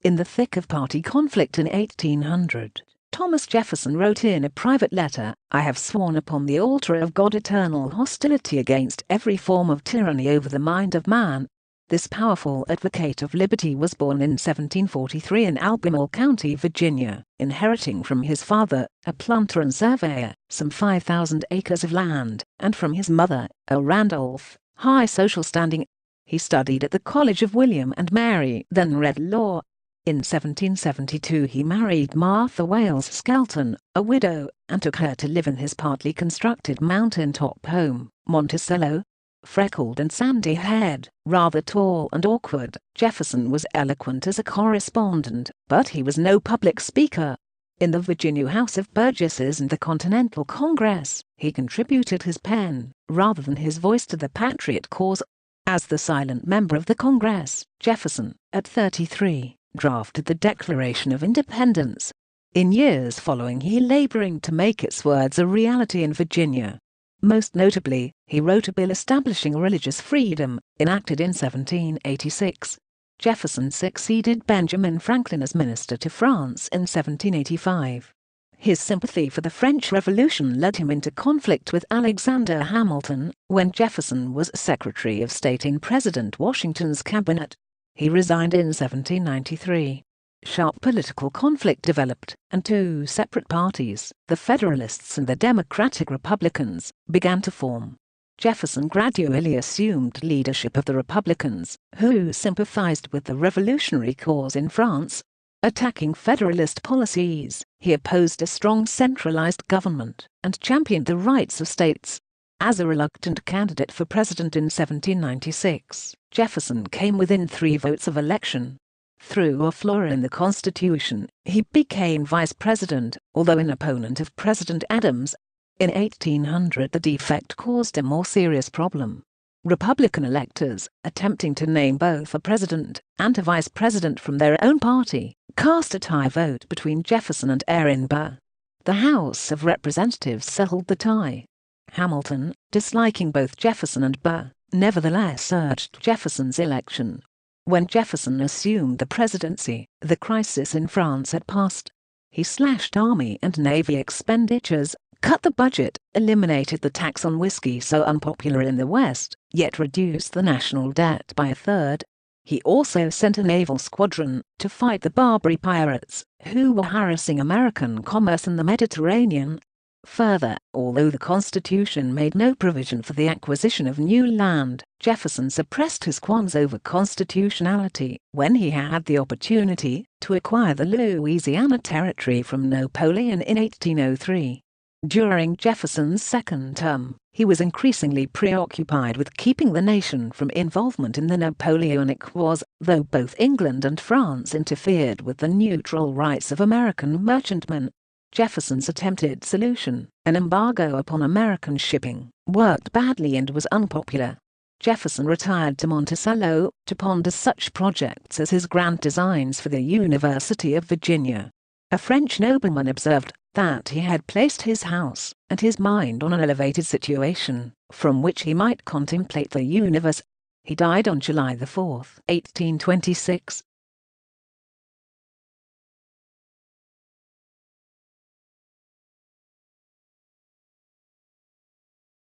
In the thick of party conflict in 1800, Thomas Jefferson wrote in a private letter, "I have sworn upon the altar of God eternal hostility against every form of tyranny over the mind of man." This powerful advocate of liberty was born in 1743 in Albemarle County, Virginia, inheriting from his father, a planter and surveyor, some 5,000 acres of land, and from his mother, a Randolph, high social standing. He studied at the College of William and Mary, then read law. In 1772 he married Martha Wales Skelton, a widow, and took her to live in his partly constructed mountain-top home, Monticello. Freckled and sandy-haired, rather tall and awkward, Jefferson was eloquent as a correspondent, but he was no public speaker. In the Virginia House of Burgesses and the Continental Congress, he contributed his pen, rather than his voice, to the patriot cause. As the silent member of the Congress, Jefferson, at 33, drafted the Declaration of Independence. In years following, he laboring to make its words a reality in Virginia. Most notably, he wrote a bill establishing religious freedom, enacted in 1786. Jefferson succeeded Benjamin Franklin as minister to France in 1785. His sympathy for the French Revolution led him into conflict with Alexander Hamilton when Jefferson was Secretary of State in President Washington's cabinet. He resigned in 1793. Sharp political conflict developed, and two separate parties, the Federalists and the Democratic Republicans, began to form. Jefferson gradually assumed leadership of the Republicans, who sympathized with the revolutionary cause in France. Attacking Federalist policies, he opposed a strong centralized government and championed the rights of states. As a reluctant candidate for president in 1796, Jefferson came within 3 votes of election. Through a flaw in the Constitution, he became vice president, although an opponent of President Adams. In 1800 the defect caused a more serious problem. Republican electors, attempting to name both a president and a vice president from their own party, cast a tie vote between Jefferson and Aaron Burr. The House of Representatives settled the tie. Hamilton, disliking both Jefferson and Burr, nevertheless urged Jefferson's election. When Jefferson assumed the presidency, the crisis in France had passed. He slashed Army and Navy expenditures, cut the budget, eliminated the tax on whiskey so unpopular in the West, yet reduced the national debt by 1/3. He also sent a naval squadron to fight the Barbary pirates, who were harassing American commerce in the Mediterranean. Further, although the Constitution made no provision for the acquisition of new land, Jefferson suppressed his qualms over constitutionality when he had the opportunity to acquire the Louisiana Territory from Napoleon in 1803. During Jefferson's second term, he was increasingly preoccupied with keeping the nation from involvement in the Napoleonic Wars, though both England and France interfered with the neutral rights of American merchantmen. Jefferson's attempted solution, an embargo upon American shipping, worked badly and was unpopular. Jefferson retired to Monticello to ponder such projects as his grand designs for the University of Virginia. A French nobleman observed that he had placed his house and his mind on an elevated situation, from which he might contemplate the universe. He died on July 4, 1826,